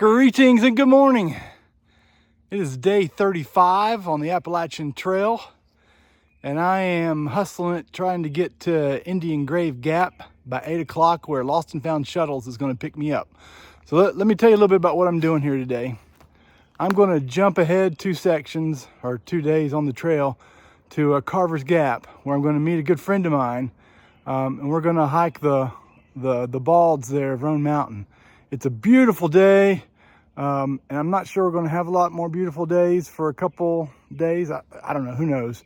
Greetings and good morning. It is day 35 on the Appalachian Trail, and I am hustling it trying to get to Indian Grave Gap by 8 o'clock where Lost and Found Shuttles is going to pick me up. So let me tell you a little bit about what I'm doing here today. I'm going to jump ahead 2 sections or 2 days on the trail to Carver's Gap, where I'm going to meet a good friend of mine, and we're going to hike the balds there of Roan Mountain. It's a beautiful day, and I'm not sure we're going to have a lot more beautiful days for a couple days. I don't know, who knows.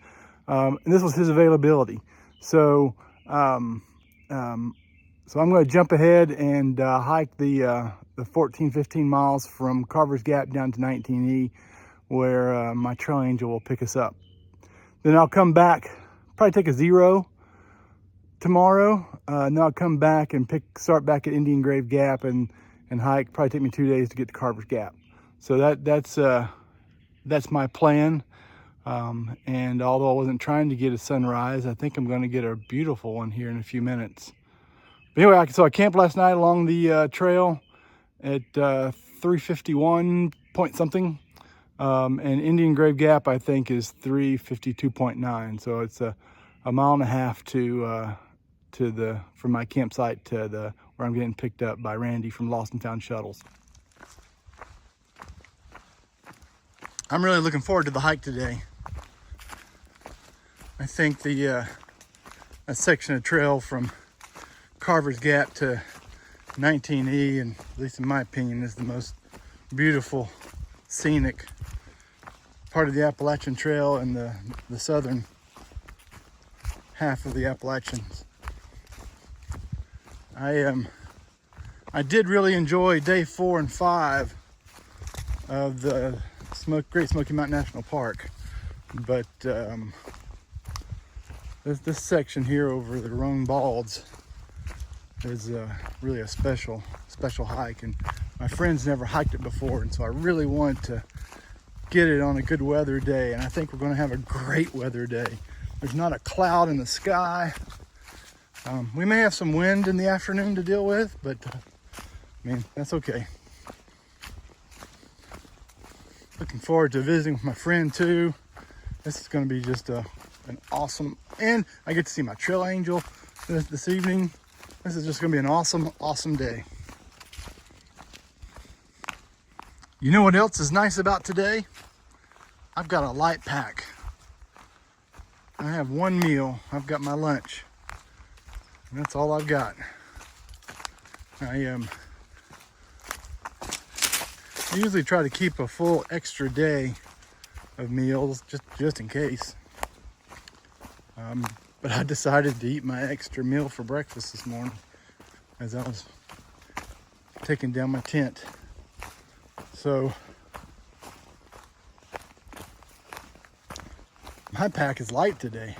And this was his availability. So I'm going to jump ahead and hike the 14-15 miles from Carver's Gap down to 19E, where my trail angel will pick us up. Then I'll come back, probably take a zero tomorrow. Then I'll come back and start back at Indian Grave Gap and hike. Probably take me 2 days to get to Carver's Gap. So that's my plan. And although I wasn't trying to get a sunrise, I think I'm going to get a beautiful one here in a few minutes. But anyway, so I camped last night along the trail at 351 point something. And Indian Grave Gap, I think, is 352.9. So it's a mile and a half from my campsite to where I'm getting picked up by Randy from Lost and Found Shuttles. I'm really looking forward to the hike today. I think a section of trail from Carver's Gap to 19E, and at least in my opinion, is the most beautiful, scenic part of the Appalachian Trail and the southern half of the Appalachians. I did really enjoy day 4 and 5 of the Great Smoky Mountain National Park, but this section here over the Roan Balds is really a special hike, and my friends never hiked it before, and so I really want to get it on a good weather day, and I think we're going to have a great weather day. There's not a cloud in the sky. We may have some wind in the afternoon to deal with, but I mean, that's okay. Looking forward to visiting with my friend too. This is going to be just an awesome, and I get to see my trail angel this evening. This is just going to be an awesome day. You know what else is nice about today? I've got a light pack. I have one meal. I've got my lunch. And that's all I've got. I usually try to keep a full extra day of meals just in case. But I decided to eat my extra meal for breakfast this morning as I was taking down my tent. So my pack is light today.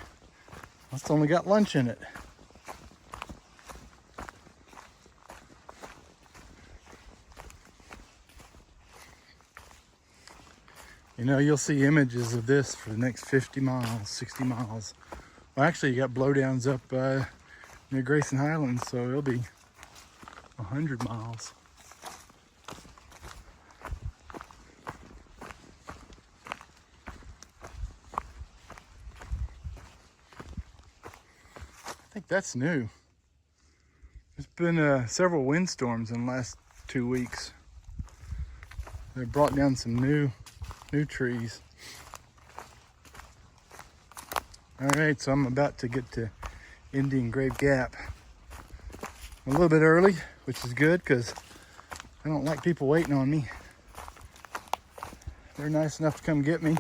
It's only got lunch in it. You know, you'll see images of this for the next 50 miles, 60 miles. Well, actually, you got blowdowns up near Grayson Highlands, so it'll be 100 miles. I think that's new. There's been several windstorms in the last 2 weeks. They brought down some new trees. All right, so I'm about to get to Indian Grave Gap. I'm a little bit early, which is good because I don't like people waiting on me. They're nice enough to come get me.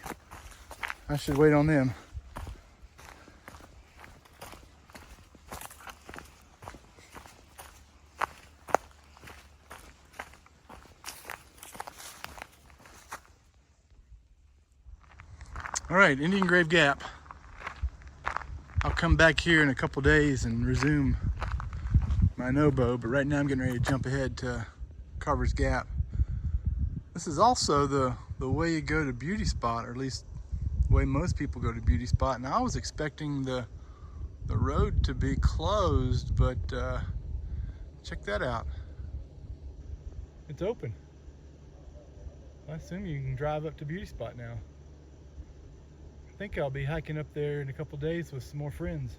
I should wait on them. All right, Indian Grave Gap. I'll come back here in a couple days and resume my no-bow, but right now I'm getting ready to jump ahead to Carver's Gap. This is also the way you go to Beauty Spot, or at least the way most people go to Beauty Spot, and I was expecting the road to be closed, but check that out. It's open. I assume you can drive up to Beauty Spot now. I think I'll be hiking up there in a couple days with some more friends.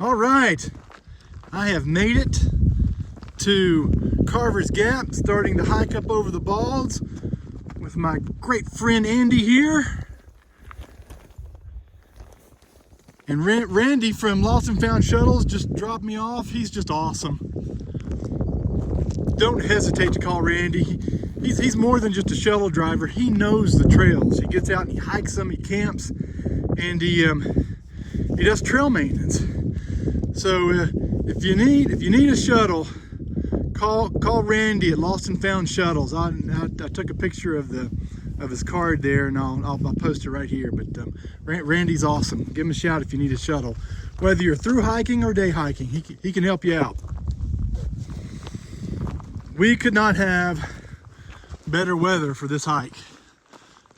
All right, I have made it to Carver's Gap, starting to hike up over the balds with my great friend Andy here. And Randy from Lost and Found Shuttles just dropped me off. He's just awesome. Don't hesitate to call Randy. He's more than just a shuttle driver. He knows the trails. He gets out and he hikes them, he camps, and he does trail maintenance. So if you need a shuttle, call Randy at Lost and Found Shuttles. I took a picture of his card there, and I'll post it right here. But Randy's awesome. Give him a shout if you need a shuttle, whether you're through hiking or day hiking. He can help you out. We could not have better weather for this hike.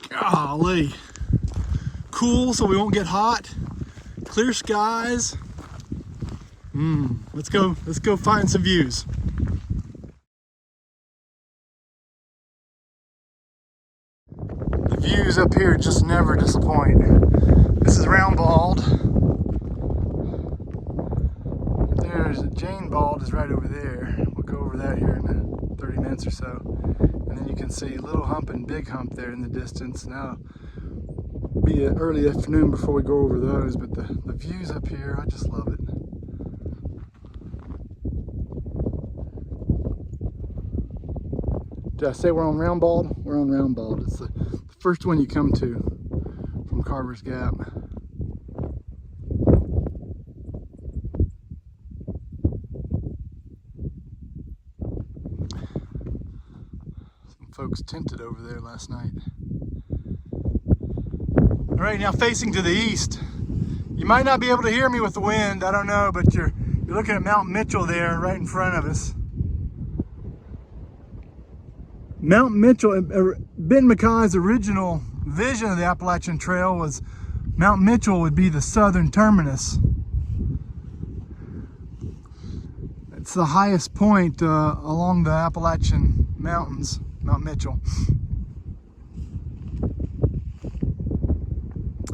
Golly, cool, so we won't get hot. Clear skies. Let's go find some views. The views up here just never disappoint. This is Round Bald. There's Jane Bald is right over there. We'll go over that here in 30 minutes or so. And then you can see Little Hump and Big Hump there in the distance. Now it'll be an early afternoon before we go over those, but the views up here, I just love it. Did I say we're on Round Bald? We're on Round Bald. It's the first one you come to from Carver's Gap. Some folks tented over there last night. All right, now facing to the east. You might not be able to hear me with the wind, I don't know, but you're looking at Mount Mitchell there right in front of us. Mount Mitchell, Ben Mackay's original vision of the Appalachian Trail was Mount Mitchell would be the southern terminus. It's the highest point along the Appalachian Mountains, Mount Mitchell.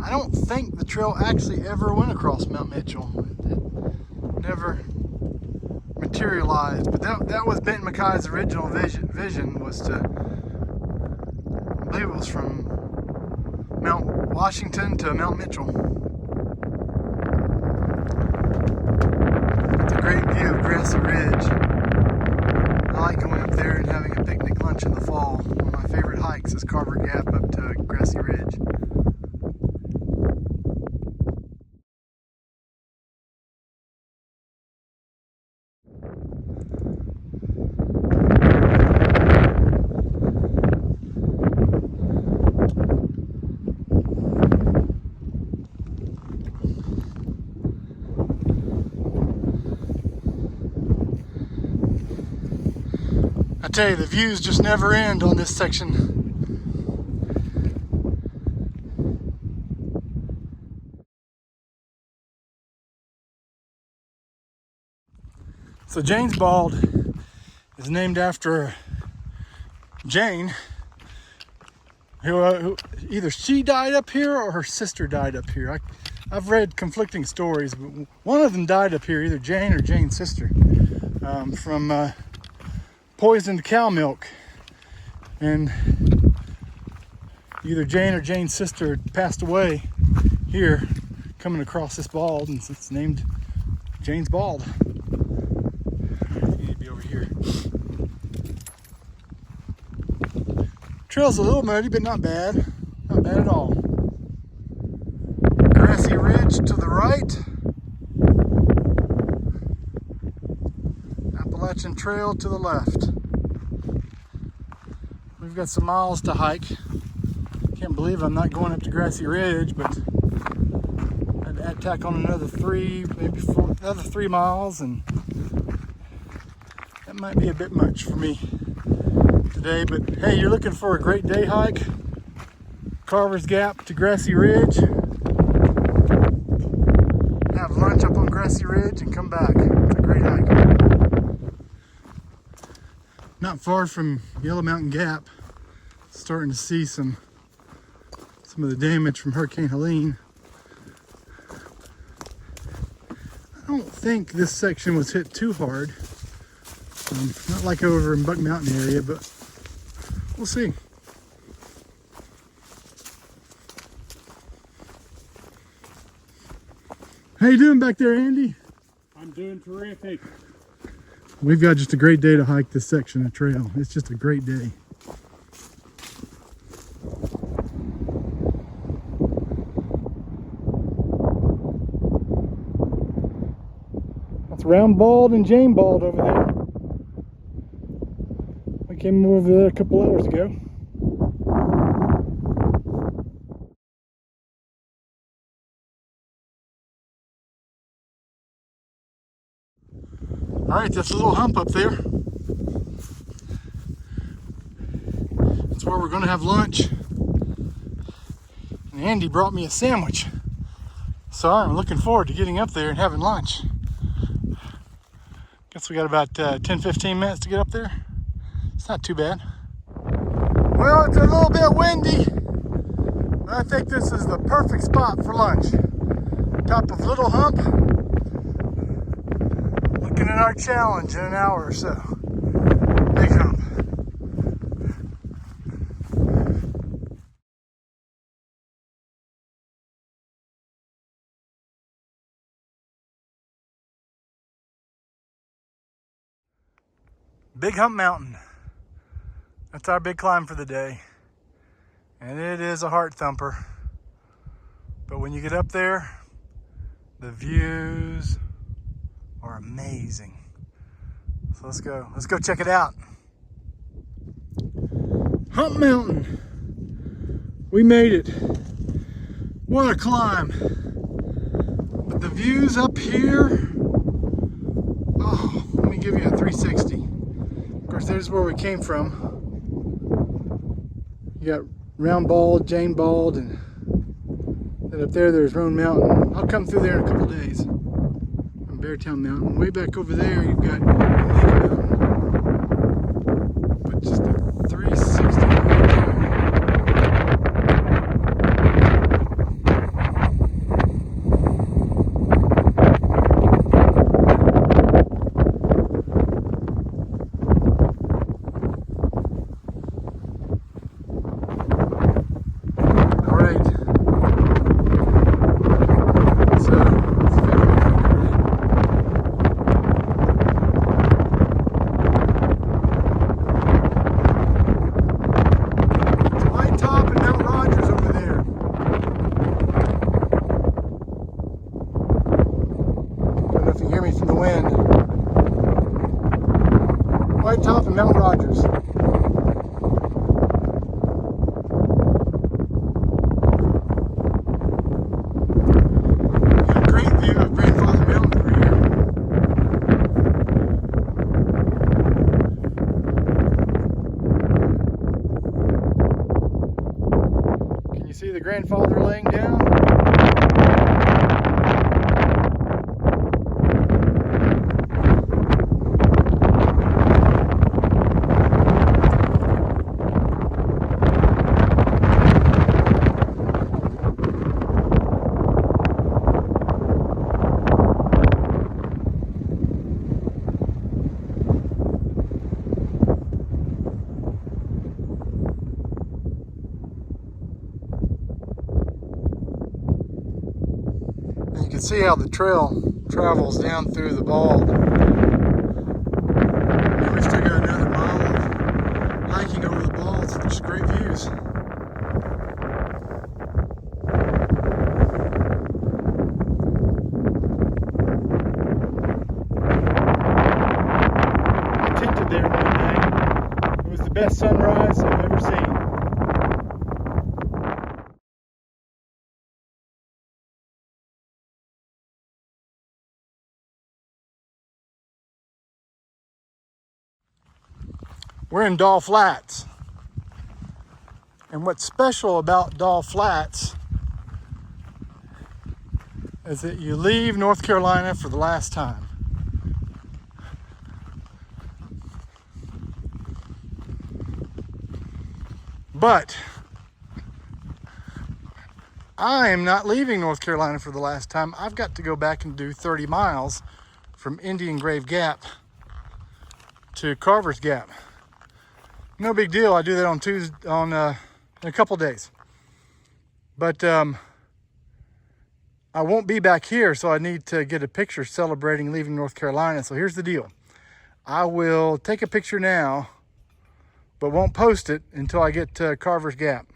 I don't think the trail actually ever went across Mount Mitchell. It never materialized, but that was Benton Mackay's original vision was to, I believe it was from Mount Washington to Mount Mitchell. It's a great view of Grassy Ridge. I like going up there and having a picnic lunch in the fall. One of my favorite hikes is Carver Gap up to Grassy Ridge. I tell you, the views just never end on this section. So Jane's Bald is named after Jane, who either she died up here or her sister died up here. I've read conflicting stories, but one of them died up here, either Jane or Jane's sister, from poisoned cow milk, and either Jane or Jane's sister passed away here coming across this bald, and it's named Jane's Bald. You need to be over here. Trail's a little muddy, but not bad at all. Grassy Ridge to the right, Appalachian Trail to the left. We've got some miles to hike. Can't believe I'm not going up to Grassy Ridge, but I'd tack on another 3, maybe 4, another 3 miles, and that might be a bit much for me today, but hey, you're looking for a great day hike, Carver's Gap to Grassy Ridge. Have lunch up on Grassy Ridge and come back. It's a great hike. Not far from Yellow Mountain Gap. Starting to see some of the damage from Hurricane Helene. I don't think this section was hit too hard. Not like over in Buck Mountain area, but we'll see. How you doing back there, Andy? I'm doing terrific. We've got just a great day to hike this section of trail. It's just a great day. That's Round Bald and Jane Bald over there. We came over there a couple hours ago. All right, that's a little hump up there. That's where we're gonna have lunch. And Andy brought me a sandwich. So I'm looking forward to getting up there and having lunch. Guess we got about 10-15 minutes to get up there. It's not too bad. Well, it's a little bit windy, but I think this is the perfect spot for lunch. Top of Little Hump. Looking at our challenge in an hour or so. Big Hump. Big Hump Mountain. That's our big climb for the day. And it is a heart thumper. But when you get up there, the views are amazing. So let's go check it out. Hump Mountain. We made it. What a climb. But the views up here, oh, let me give you a 360. Of course, there's where we came from. You got Round Bald, Jane Bald, and up there's Roan Mountain. I'll come through there in a couple days. On Beartown Mountain. Way back over there, you've got Lake Mountain. But just a 360 White Top and Mount Rogers. Got a great view of Grandfather Mountain over here. Can you see the grandfather laying down? You can see how the trail travels down through the bald. And we've still got another mile of hiking over the balds with just great views. I tented there one day. It was the best sunrise I've ever seen. We're in Doll Flats. And what's special about Doll Flats is that you leave North Carolina for the last time. But I am not leaving North Carolina for the last time. I've got to go back and do 30 miles from Indian Grave Gap to Carver's Gap. No big deal. I do that on Tuesday, in a couple days. But I won't be back here, so I need to get a picture celebrating leaving North Carolina. So here's the deal. I will take a picture now, but won't post it until I get to Carver's Gap.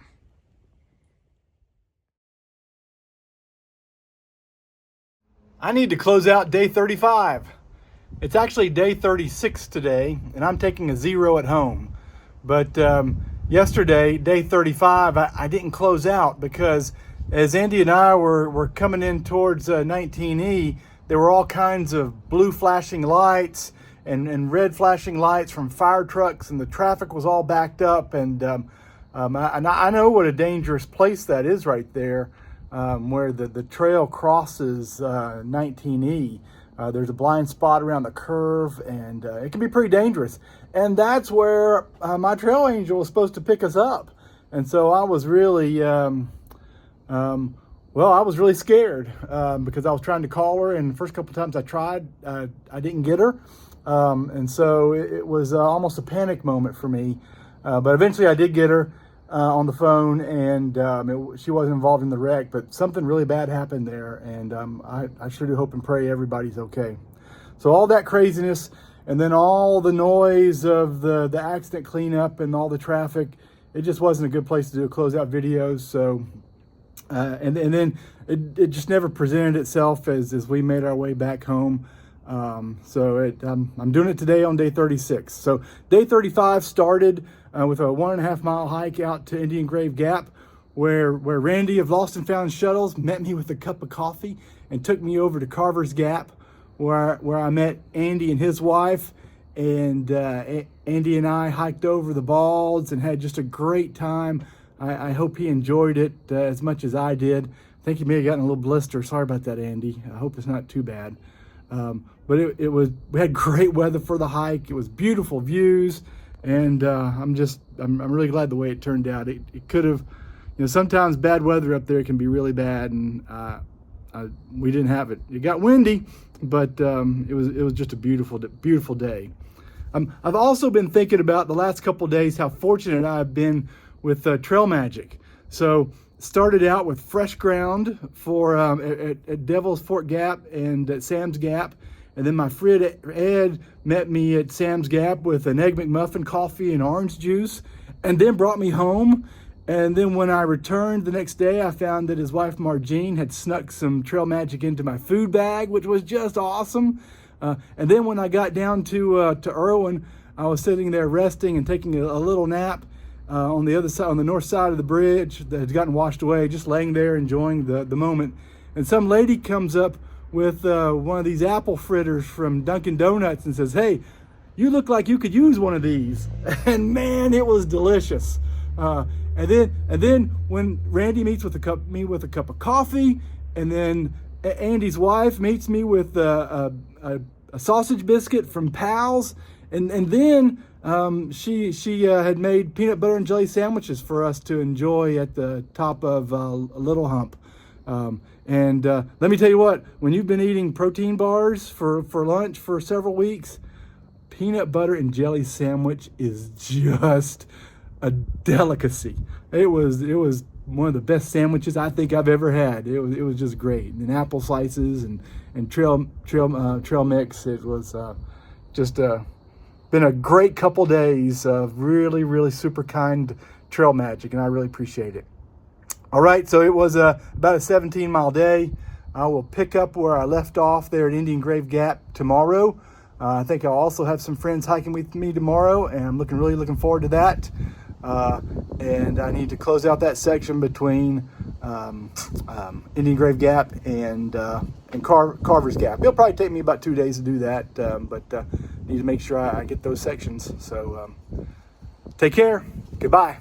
I need to close out day 35. It's actually day 36 today, and I'm taking a 0 at home. But yesterday, day 35, I didn't close out because as Andy and I were coming in towards 19E, there were all kinds of blue flashing lights and red flashing lights from fire trucks, and the traffic was all backed up. And I know what a dangerous place that is right there, where the trail crosses 19E. There's a blind spot around the curve, and it can be pretty dangerous. And that's where my trail angel was supposed to pick us up. And so I was really, I was really scared because I was trying to call her, and the first couple of times I tried, I didn't get her. And so it was almost a panic moment for me. But eventually I did get her on the phone, and she wasn't involved in the wreck, but something really bad happened there, and I sure do hope and pray everybody's okay. So all that craziness, and then all the noise of the accident cleanup and all the traffic, it just wasn't a good place to do closeout videos. So and then it just never presented itself as we made our way back home. So I'm doing it today on day 36. So day 35 started with a 1.5 mile hike out to Indian Grave Gap, where Randy of Lost and Found Shuttles met me with a cup of coffee and took me over to Carver's Gap, where I met Andy and his wife, and Andy and I hiked over the balds and had just a great time. I hope he enjoyed it as much as I did. I think he may have gotten a little blister. Sorry about that, Andy. I hope it's not too bad. But we had great weather for the hike. It was beautiful views, and I'm really glad the way it turned out. It could have, sometimes bad weather up there can be really bad, and we didn't have it. It got windy, but it was just a beautiful day. I've also been thinking about the last couple of days how fortunate I've been with Trail Magic. So started out with fresh ground for at Devil's Fork Gap and at Sam's Gap, and then my friend Ed met me at Sam's Gap with an Egg McMuffin, coffee, and orange juice, and then brought me home. And then when I returned the next day, I found that his wife Margene had snuck some Trail Magic into my food bag, which was just awesome. And then when I got down to Roan, I was sitting there resting and taking a little nap on the other side, on the north side of the bridge that had gotten washed away, just laying there enjoying the moment. And some lady comes up with one of these apple fritters from Dunkin' Donuts and says, "Hey, you look like you could use one of these." And man, it was delicious. And then when Randy meets with me with a cup of coffee, and then Andy's wife meets me with a sausage biscuit from Pal's, and then she had made peanut butter and jelly sandwiches for us to enjoy at the top of Little Hump. And let me tell you what, when you've been eating protein bars for lunch for several weeks, peanut butter and jelly sandwich is just a delicacy. It was one of the best sandwiches I think I've ever had. It was just great. And apple slices and trail mix. It was just been a great couple days of really, really super kind Trail Magic, and I really appreciate it. All right, so it was about a 17-mile day. I will pick up where I left off there at Indian Grave Gap tomorrow. I think I'll also have some friends hiking with me tomorrow, and I'm really looking forward to that. And I need to close out that section between Indian Grave Gap and Carver's Gap. It'll probably take me about 2 days to do that, but need to make sure I get those sections. So Take care. Goodbye.